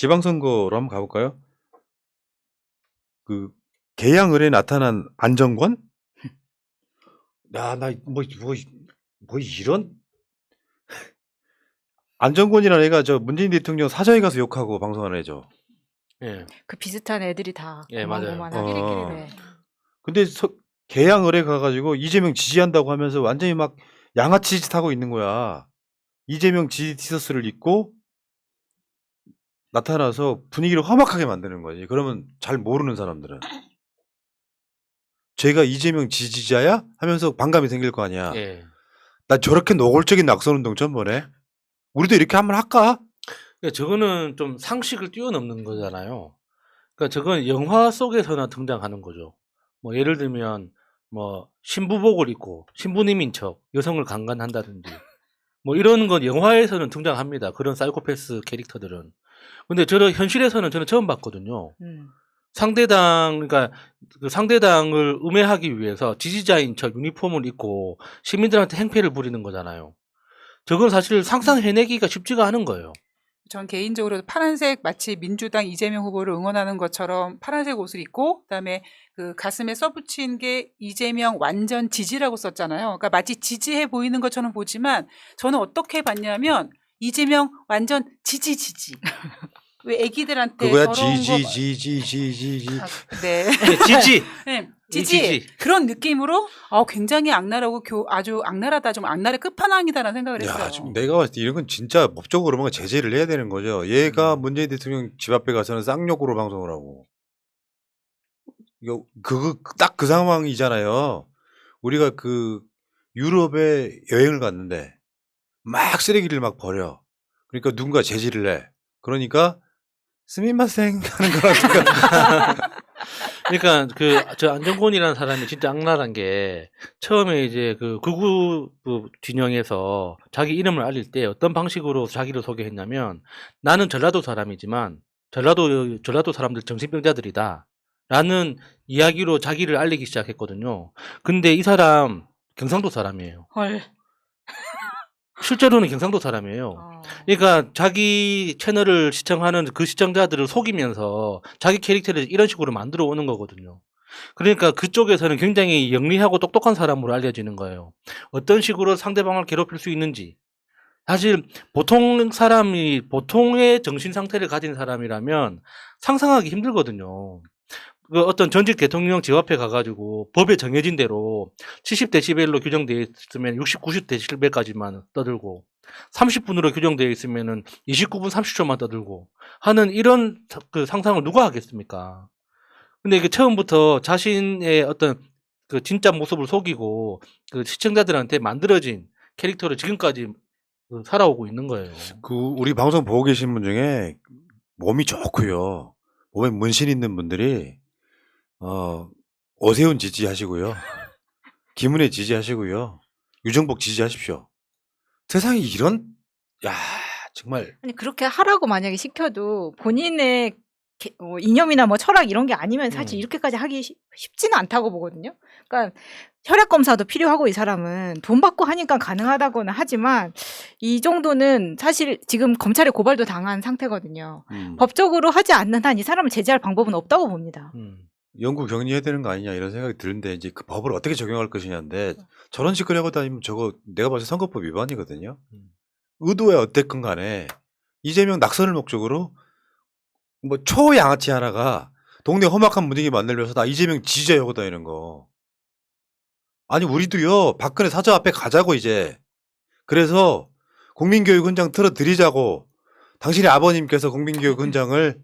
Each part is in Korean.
지방선거로 한번 가볼까요? 그 계양을에 나타난 안정권? 야, 뭐 이런 안정권이라는 애가 저 문재인 대통령 사저에 가서 욕하고 방송하는 애죠. 예. 그 비슷한 애들이 다 예, 맞아요. 고만고만한 어. 네. 근데 계양을에 가가지고 이재명 지지한다고 하면서 완전히 막 양아치 짓 하고 있는 거야. 이재명 지지 티셔츠를 입고 나타나서 분위기를 험악하게 만드는 거지. 그러면 잘 모르는 사람들은 제가 이재명 지지자야? 하면서 반감이 생길 거 아니야. 예. 나 저렇게 노골적인 낙선운동 처음 보네. 우리도 이렇게 한번 할까? 그러니까 저거는 좀 상식을 뛰어넘는 거잖아요. 그러니까 저건 영화 속에서나 등장하는 거죠. 뭐 예를 들면 뭐 신부복을 입고 신부님인 척 여성을 강간한다든지 뭐 이런 건 영화에서는 등장합니다. 그런 사이코패스 캐릭터들은. 근데 저는 현실에서는 저는 처음 봤거든요. 상대당, 그러니까 그 상대당을 음해하기 위해서 지지자인 척 유니폼을 입고 시민들한테 행패를 부리는 거잖아요. 저건 사실 상상해내기가 쉽지가 않은 거예요. 전 개인적으로 파란색 마치 민주당 이재명 후보를 응원하는 것처럼 파란색 옷을 입고 그다음에 그 가슴에 써붙인 게 이재명 완전 지지라고 썼잖아요. 그러니까 마치 지지해 보이는 것처럼 보지만 저는 어떻게 봤냐면 이재명 완전 지지. 왜 애기들한테 그거야 더러운 거 지지. 네. 지지. 네, 이 지지. 그런 느낌으로 굉장히 악랄하고 아주 악랄하다, 좀 악랄의 끝판왕이다라는 생각을 했어요. 야, 지금 내가 봤을 때 이런 건 진짜 법적으로 뭔가 제재를 해야 되는 거죠. 얘가 문재인 대통령 집 앞에 가서는 쌍욕으로 방송을 하고. 이거 그거 딱 그 상황이잖아요. 우리가 그 유럽에 여행을 갔는데 막 쓰레기를 막 버려. 그러니까 누군가 제지를 해. 그러니까 스미마생 하는 거라니까. 그러니까 저 안정권이라는 사람이 진짜 악랄한 게 처음에 이제 그 극우 진영에서 자기 이름을 알릴 때 어떤 방식으로 자기를 소개했냐면 나는 전라도 사람이지만 전라도 사람들 정신병자들이다 라는 이야기로 자기를 알리기 시작했거든요. 근데 이 사람 경상도 사람이에요. 헐. 실제로는 경상도 사람이에요. 그러니까 자기 채널을 시청하는 그 시청자들을 속이면서 자기 캐릭터를 이런 식으로 만들어 오는 거거든요. 그러니까 그쪽에서는 굉장히 영리하고 똑똑한 사람으로 알려지는 거예요. 어떤 식으로 상대방을 괴롭힐 수 있는지. 사실 보통의 정신 상태를 가진 사람이라면 상상하기 힘들거든요. 그 어떤 전직 대통령 집 앞에 가가지고 법에 정해진 대로 70데시벨로 규정되어 있으면 60, 90데시벨까지만 떠들고 30분으로 규정되어 있으면은 29분 30초만 떠들고 하는 이런 그 상상을 누가 하겠습니까? 근데 이게 처음부터 자신의 어떤 그 진짜 모습을 속이고 그 시청자들한테 만들어진 캐릭터를 지금까지 살아오고 있는 거예요. 그 우리 방송 보고 계신 분 중에 몸이 좋고요. 몸에 문신 있는 분들이 오세훈 지지하시고요. 김은혜 지지하시고요. 유정복 지지하십시오. 세상에 이런 정말 아니 그렇게 하라고 만약에 시켜도 본인의 이념이나 뭐 철학 이런 게 아니면 사실 이렇게까지 하기 쉽지는 않다고 보거든요. 그러니까 혈액 검사도 필요하고 이 사람은 돈 받고 하니까 가능하다고는 하지만 이 정도는 사실 지금 검찰에 고발도 당한 상태거든요. 법적으로 하지 않는 한 이 사람을 제재할 방법은 없다고 봅니다. 영구 격리해야 되는 거 아니냐 이런 생각이 드는데 이제 그 법을 어떻게 적용할 것이냐인데 저런 식으로 하고 다니면 저거 내가 봐서 선거법 위반이거든요. 의도야 어쨌건 간에 이재명 낙선을 목적으로 뭐 초양아치 하나가 동네 험악한 분위기 만들면서 나 이재명 지지자 하고 다니는 거. 아니 우리도요 박근혜 사저 앞에 가자고 이제. 그래서 국민교육 현장 틀어드리자고 당신의 아버님께서 국민교육 현장을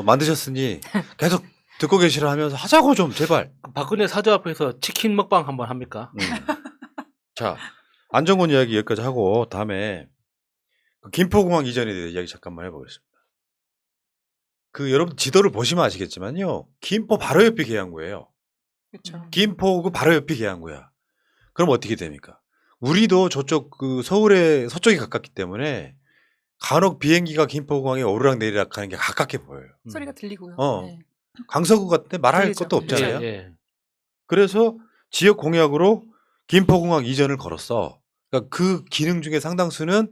만드셨으니 계속 듣고 계시라 하면서 하자고 좀 제발. 박근혜 사저 앞에서 치킨 먹방 한번 합니까? 자, 안정권 이야기 여기까지 하고 다음에 그 김포공항 이전에 대해 이야기 잠깐만 해보겠습니다. 그 여러분 지도를 보시면 아시겠지만요. 김포 바로 옆이 계양구예요. 그렇죠. 김포구 바로 옆이 계양구야. 그럼 어떻게 됩니까? 우리도 저쪽 그 서울의 서쪽이 가깝기 때문에 간혹 비행기가 김포공항에 오르락 내리락 하는 게 가깝게 보여요. 소리가 들리고요. 네. 강서구 같은데 말할 들리죠. 것도 없잖아요. 예. 그래서 지역 공약으로 김포공항 이전을 걸었어. 그러니까 그 기능 중에 상당수는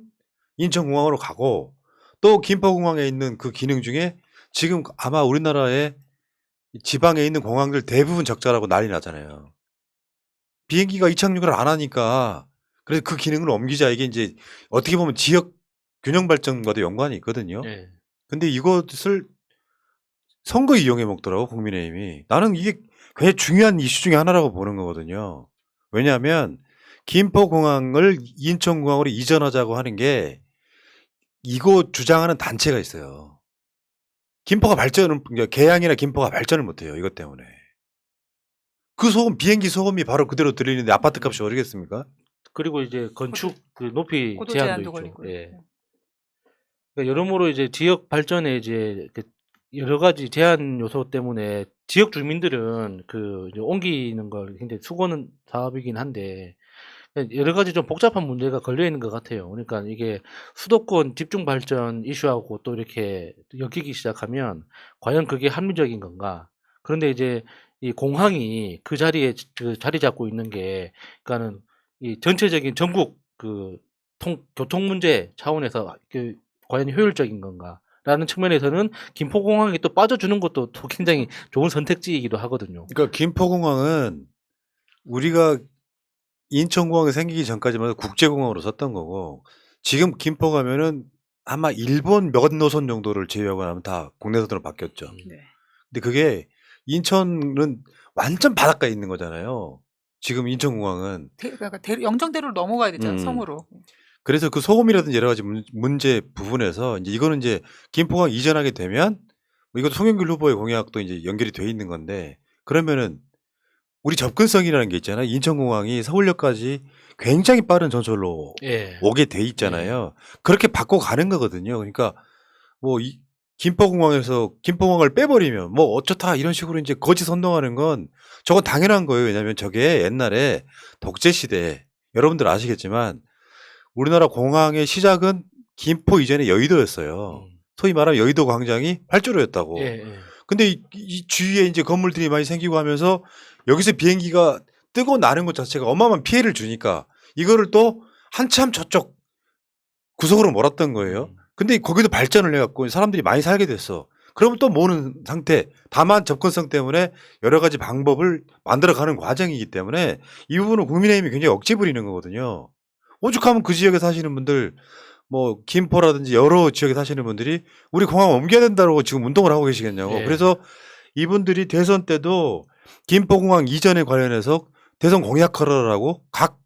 인천공항으로 가고 또 김포공항에 있는 그 기능 중에 지금 아마 우리나라의 지방에 있는 공항들 대부분 적자라고 난리 나잖아요. 비행기가 이착륙을 안 하니까 그래서 그 기능을 옮기자 이게 이제 어떻게 보면 지역 균형 발전과도 연관이 있거든요. 예. 근데 이것을 선거 이용해 먹더라고 국민의힘이. 나는 이게 굉장히 중요한 이슈 중에 하나라고 보는 거거든요. 왜냐하면 김포공항을 인천공항으로 이전하자고 하는 게 이거 주장하는 단체가 있어요. 김포가 발전을 그러니까 계양이나 김포가 발전을 못해요. 이것 때문에. 그 소금 비행기 소금이 바로 그대로 들리는데 아파트 값이 오르겠습니까? 그리고 이제 건축 그 높이 고도 제한도 제한도 있죠. 걸리고. 예. 그러니까 여러모로 이제 지역 발전에 이제 그 여러 가지 제한 요소 때문에 지역 주민들은 그 이제 옮기는 걸 굉장히 수고는 사업이긴 한데 여러 가지 좀 복잡한 문제가 걸려 있는 것 같아요. 그러니까 이게 수도권 집중 발전 이슈하고 또 이렇게 엮이기 시작하면 과연 그게 합리적인 건가? 그런데 이제 이 공항이 그 자리에 그 자리 잡고 있는 게 그러니까는 이 전체적인 전국 그 교통 문제 차원에서 그 과연 효율적인 건가라는 측면에서는 김포공항이 또 빠져주는 것도 또 굉장히 좋은 선택지이기도 하거든요. 그러니까 김포공항은 우리가 인천공항이 생기기 전까지만 해도 국제공항으로 썼던 거고 지금 김포 가면은 아마 일본 몇 노선 정도를 제외하고 나면 다 국내선으로 바뀌었죠. 네. 근데 그게 인천은 완전 바닷가에 있는 거잖아요. 지금 인천공항은. 그러니까 영종대로를 넘어가야 되잖아요. 섬으로. 그래서 그 소금이라든지 여러 가지 문제 부분에서 이제 이거는 이제 김포공항 이전하게 되면 뭐 이것도 송영길 후보의 공약도 이제 연결이 돼 있는 건데 그러면은 우리 접근성이라는 게 있잖아요. 인천공항이 서울역까지 굉장히 빠른 전철로 예. 오게 돼 있잖아요. 그렇게 바꿔가는 거거든요. 그러니까 뭐 이 김포공항에서 김포공항을 빼버리면 뭐 어쩌다 이런 식으로 이제 거짓 선동하는 건 저건 당연한 거예요. 왜냐하면 저게 옛날에 독재 시대 여러분들 아시겠지만 우리나라 공항의 시작은 김포 이전에 여의도였어요. 소위 말하면 여의도 광장이 활주로였다고. 예, 예. 근데 이 주위에 이제 건물들이 많이 생기고 하면서 여기서 비행기가 뜨고 나는 것 자체가 어마어마한 피해를 주니까 이거를 또 한참 저쪽 구석으로 몰았던 거예요. 근데 거기도 발전을 해갖고 사람들이 많이 살게 됐어. 그러면 또 모는 상태. 다만 접근성 때문에 여러 가지 방법을 만들어가는 과정이기 때문에 이 부분은 국민의힘이 굉장히 억지 부리는 거거든요. 오죽하면 그 지역에 사시는 분들 뭐 김포라든지 여러 지역에 사시는 분들이 우리 공항 옮겨야 된다고 지금 운동을 하고 계시겠냐고. 예. 그래서 이분들이 대선 때도 김포공항 이전에 관련해서 대선 공약하라고 각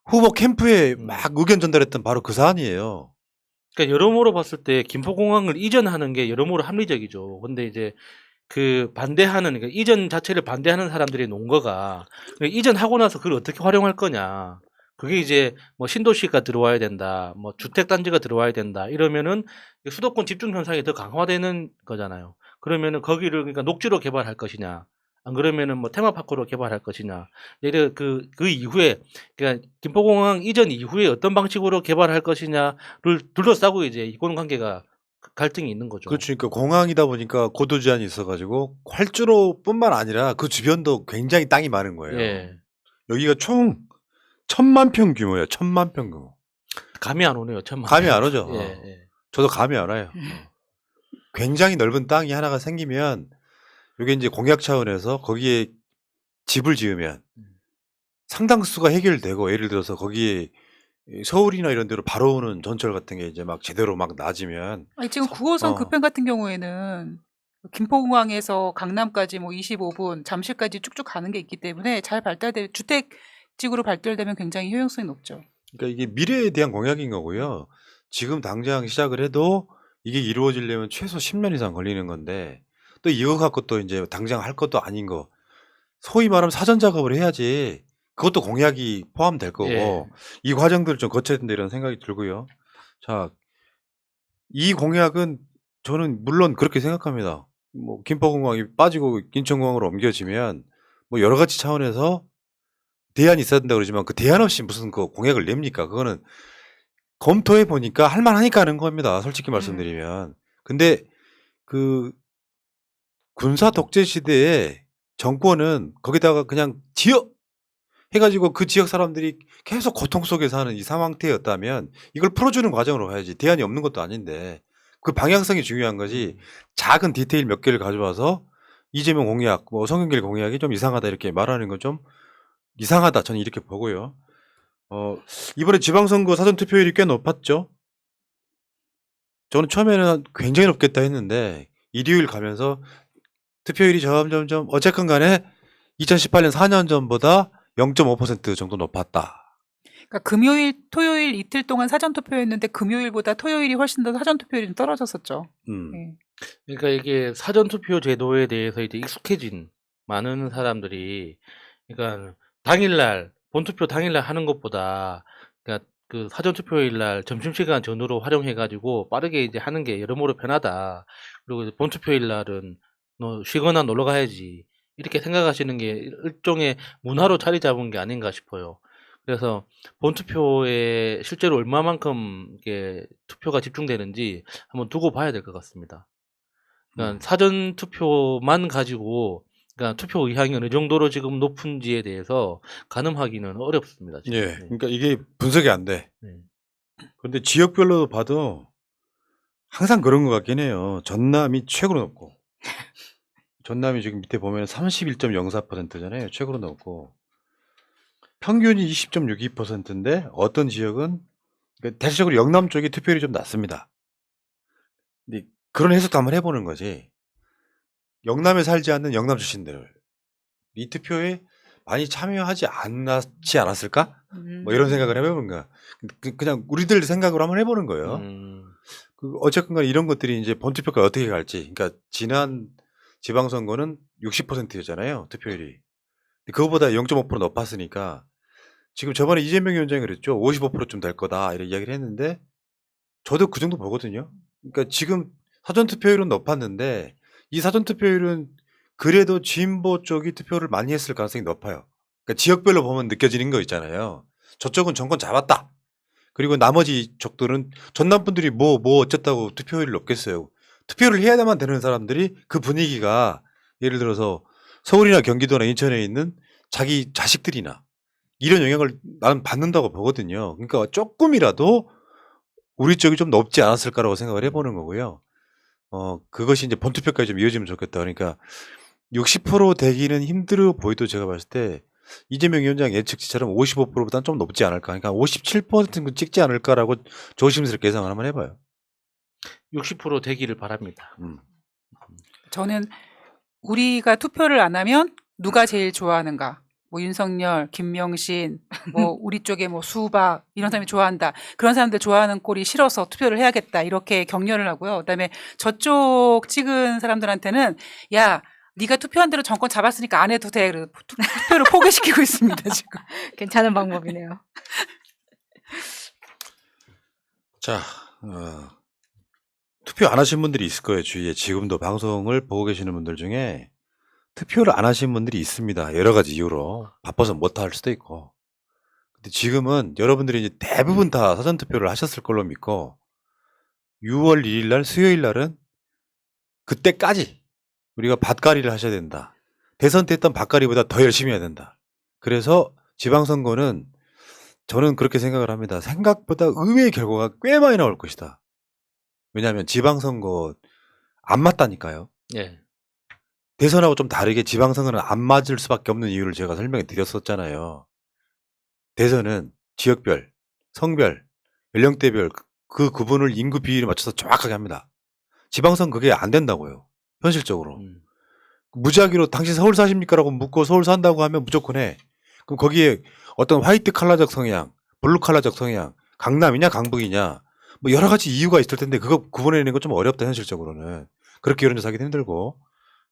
후보 캠프에 막 의견 전달했던 바로 그 사안이에요. 그러니까 여러모로 봤을 때 김포공항을 이전하는 게 여러모로 합리적이죠. 근데 이제 그 반대하는 그러니까 이전 자체를 반대하는 사람들의 논거가 그러니까 이전하고 나서 그걸 어떻게 활용할 거냐. 그게 이제 뭐 신도시가 들어와야 된다, 뭐 주택 단지가 들어와야 된다 이러면은 수도권 집중 현상이 더 강화되는 거잖아요. 그러면은 거기를 그러니까 녹지로 개발할 것이냐, 안 그러면은 뭐 테마파크로 개발할 것이냐. 예를 그 이후에 그러니까 김포공항 이전 이후에 어떤 방식으로 개발할 것이냐를 둘러싸고 이제 이권 관계가 갈등이 있는 거죠. 그렇죠. 그러니까 공항이다 보니까 고도 제한이 있어가지고 활주로뿐만 아니라 그 주변도 굉장히 땅이 많은 거예요. 예. 여기가 총 1000만 평 규모예요. 1000만 평 규모. 감이 안 오네요. 천만. 감이 안 오죠. 예, 예. 저도 감이 안 와요. 굉장히 넓은 땅이 하나가 생기면 이게 이제 공약 차원에서 거기에 집을 지으면 상당수가 해결되고 예를 들어서 거기에 서울이나 이런 데로 바로 오는 전철 같은 게 이제 막 제대로 막 낮으면 아니, 지금 9호선 급행 같은 경우에는 김포공항에서 강남까지 뭐 25분, 잠실까지 쭉쭉 가는 게 있기 때문에 잘 발달될 주택지구로 발달되면 굉장히 효용성이 높죠. 그러니까 이게 미래에 대한 공약인 거고요. 지금 당장 시작을 해도 이게 이루어지려면 최소 10년 이상 걸리는 건데 또 이거 갖고 또 이제 당장 할 것도 아닌 거 소위 말하면 사전 작업을 해야지 그것도 공약이 포함될 거고 예. 이 과정들을 좀 거쳐야 된다 이런 생각이 들고요. 자, 이 공약은 저는 물론 그렇게 생각합니다. 뭐 김포공항이 빠지고 인천공항으로 옮겨지면 뭐 여러 가지 차원에서 대안이 있어야 된다 그러지만 그 대안 없이 무슨 그 공약을 냅니까? 그거는 검토해 보니까 할 만하니까 하는 겁니다. 솔직히 말씀드리면. 근데 그 군사 독재 시대에 정권은 거기다가 그냥 지역 해가지고 그 지역 사람들이 계속 고통 속에 사는 이 상황태였다면 이걸 풀어주는 과정으로 가야지. 대안이 없는 것도 아닌데 그 방향성이 중요한 거지. 작은 디테일 몇 개를 가져와서 이재명 공약, 뭐 송영길 공약이 좀 이상하다 이렇게 말하는 건 좀 이상하다. 저는 이렇게 보고요. 이번에 지방선거 사전투표율이 꽤 높았죠. 저는 처음에는 굉장히 높겠다 했는데 일요일 가면서 투표율이 점점점 어쨌건 간에 2018년 4년 전보다 0.5% 정도 높았다. 그러니까 금요일, 토요일 이틀 동안 사전 투표였는데 금요일보다 토요일이 훨씬 더 사전 투표율이 좀 떨어졌었죠. 네. 그러니까 이게 사전 투표 제도에 대해서 이제 익숙해진 많은 사람들이 그러니까 당일날 본투표 당일날 하는 것보다 그러니까 그 사전 투표일 날 점심시간 전후로 활용해 가지고 빠르게 이제 하는 게 여러모로 편하다. 그리고 이제 본투표일 날은 너 쉬거나 놀러 가야지. 이렇게 생각하시는 게 일종의 문화로 자리 잡은 게 아닌가 싶어요. 그래서 본투표에 실제로 얼마만큼 이게 투표가 집중되는지 한번 두고 봐야 될 것 같습니다. 그러니까 사전 투표만 가지고 그러니까 투표 의향이 어느 정도로 지금 높은지에 대해서 가늠하기는 어렵습니다. 지금. 예. 그러니까 이게 분석이 안 돼. 네. 그런데 지역별로 봐도 항상 그런 것 같긴 해요. 전남이 최고로 높고. 전남이 지금 밑에 보면 31.04%잖아요. 최고로 높고. 평균이 20.62%인데 어떤 지역은 그러니까 대체적으로 영남 쪽이 투표율이 좀 낮습니다. 근데 그런 해석도 한번 해보는 거지. 영남에 살지 않는 영남 출신들을 이 투표에 많이 참여하지 않았을까? 뭐 이런 생각을 해보는 거야. 그냥 우리들 생각으로 한번 해보는 거예요. 어쨌건 간에 이런 것들이 이제 본투표가 어떻게 갈지. 그러니까 지난 지방선거는 60%였잖아요. 투표율이. 그거보다 0.5% 높았으니까 지금 저번에 이재명 위원장이 그랬죠. 55%쯤 될 거다. 이런 이야기를 했는데 저도 그 정도 보거든요. 그러니까 지금 사전투표율은 높았는데 이 사전투표율은 그래도 진보 쪽이 투표를 많이 했을 가능성이 높아요. 그러니까 지역별로 보면 느껴지는 거 있잖아요. 저쪽은 정권 잡았다. 그리고 나머지 쪽들은 전남 분들이 뭐 어쨌다고 투표율이 높겠어요. 투표를 해야만 되는 사람들이 그 분위기가 예를 들어서 서울이나 경기도나 인천에 있는 자기 자식들이나 이런 영향을 나는 받는다고 보거든요. 그러니까 조금이라도 우리 쪽이 좀 높지 않았을까라고 생각을 해보는 거고요. 그것이 이제 본투표까지 좀 이어지면 좋겠다. 그러니까 60% 되기는 힘들어 보여도 제가 봤을 때 이재명 위원장 예측치처럼 55%보다는 좀 높지 않을까. 그러니까 57%는 찍지 않을까라고 조심스럽게 예상을 한번 해봐요. 60% 되기를 바랍니다. 저는 우리가 투표를 안 하면 누가 제일 좋아하는가? 뭐 윤석열, 김명신, 뭐 우리 쪽에 뭐 수박 이런 사람이 좋아한다. 그런 사람들 좋아하는 꼴이 싫어서 투표를 해야겠다. 이렇게 격려를 하고요. 그다음에 저쪽 찍은 사람들한테는 야, 네가 투표한 대로 정권 잡았으니까 안 해도 돼. 그래서 투표를 포기시키고 있습니다, 지금. 괜찮은 방법이네요. 자, 투표 안 하신 분들이 있을 거예요. 주위에 지금도 방송을 보고 계시는 분들 중에 투표를 안 하신 분들이 있습니다. 여러 가지 이유로 바빠서 못 할 수도 있고. 근데 지금은 여러분들이 이제 대부분 다 사전 투표를 하셨을 걸로 믿고 6월 1일 날 수요일 날은 그때까지 우리가 밭갈이를 하셔야 된다. 대선 때 했던 밭갈이보다 더 열심히 해야 된다. 그래서 지방선거는 저는 그렇게 생각을 합니다. 생각보다 의외의 결과가 꽤 많이 나올 것이다. 왜냐하면 지방선거 안 맞다니까요. 예. 대선하고 좀 다르게 지방선거는 안 맞을 수밖에 없는 이유를 제가 설명해 드렸었잖아요. 대선은 지역별, 성별, 연령대별 그 구분을 인구 비율에 맞춰서 정확하게 합니다. 지방선 그게 안 된다고요. 현실적으로. 무작위로 당신 서울 사십니까? 라고 묻고 서울 산다고 하면 무조건 해. 그럼 거기에 어떤 화이트 칼라적 성향, 블루 칼라적 성향, 강남이냐 강북이냐 뭐 여러 가지 이유가 있을 텐데 그거 구분해내는 건 좀 어렵다 현실적으로는. 그렇게 여론조사하기도 힘들고.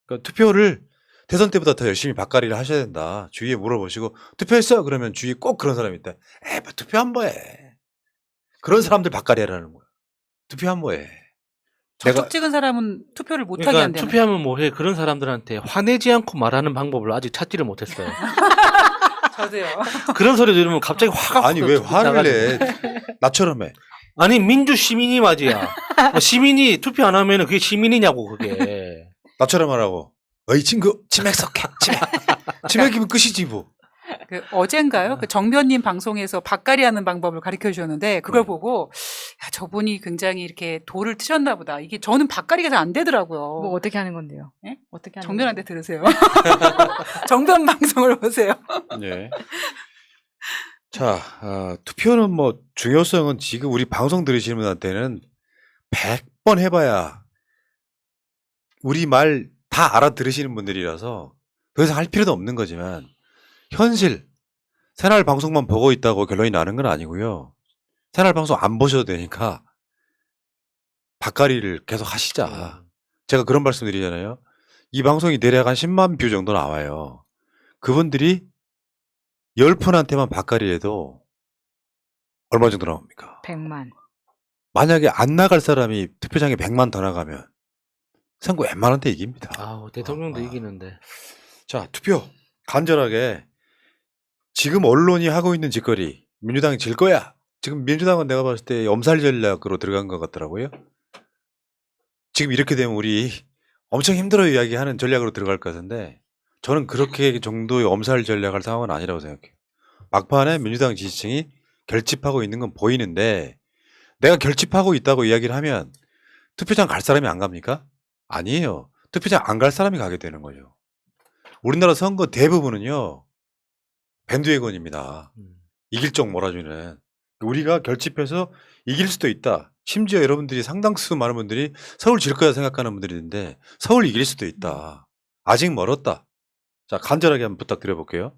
그러니까 투표를 대선 때보다 더 열심히 밭갈이를 하셔야 된다. 주위에 물어보시고 투표했어? 그러면 주위에 꼭 그런 사람이 있다. 뭐 투표 한 번 해. 그런 사람들 밭갈이 하라는 거야. 투표 한 번 해. 저쪽 찍은 사람은 투표를 못하게 그러니까 한다는. 투표하면 뭐해 그런 사람들한테 화내지 않고 말하는 방법을 아직 찾지를 못했어요. 저도요. 그런 소리 들으면 갑자기 화가 아니 왜 화를 내? 나처럼 해. 아니 민주 시민이 맞이야. 시민이 투표 안 하면 그게 시민이냐고 그게. 나처럼 하라고. 어이 친구 치맥 섞여. 치맥이면 끝이지 뭐. 그 어젠가요? 그 정변님 방송에서 밭갈이 하는 방법을 가르쳐 주셨는데 그걸 네. 보고 야, 저분이 굉장히 이렇게 돌을 트셨나 보다. 이게 저는 밭갈이가 잘 안 되더라고요. 뭐 어떻게 하는 건데요? 예? 어떻게 하는 정변한테 들으세요. 정변 방송을 보세요. 네. 자, 투표는 뭐 중요성은 지금 우리 방송 들으시는 분한테는 100번 해봐야 우리 말 다 알아들으시는 분들이라서 더 이상 할 필요도 없는 거지만 현실 새날 방송만 보고 있다고 결론이 나는 건 아니고요. 새날 방송 안 보셔도 되니까 밭갈이를 계속 하시자. 제가 그런 말씀 드리잖아요. 이 방송이 대략 한 10만 뷰 정도 나와요. 그분들이 10분한테만 밭갈이 해도 얼마 정도 나옵니까? 100만. 만약에 안 나갈 사람이 투표장에 100만 더 나가면 선거 웬만한 데 이깁니다. 아우, 대통령도 이기는데. 자, 투표 간절하게 지금 언론이 하고 있는 짓거리 민주당이 질 거야. 지금 민주당은 내가 봤을 때 엄살 전략으로 들어간 것 같더라고요. 지금 이렇게 되면 우리 엄청 힘들어 이야기하는 전략으로 들어갈 것 같은데 저는 그렇게 정도의 엄살 전략할 상황은 아니라고 생각해요. 막판에 민주당 지지층이 결집하고 있는 건 보이는데 내가 결집하고 있다고 이야기를 하면 투표장 갈 사람이 안 갑니까? 아니에요. 투표장 안 갈 사람이 가게 되는 거죠. 우리나라 선거 대부분은요. 밴드웨건입니다. 이길 쪽 몰아주는. 우리가 결집해서 이길 수도 있다. 심지어 여러분들이 상당수 많은 분들이 서울 질 거야 생각하는 분들인데 서울 이길 수도 있다. 아직 멀었다. 자, 간절하게 한번 부탁드려 볼게요.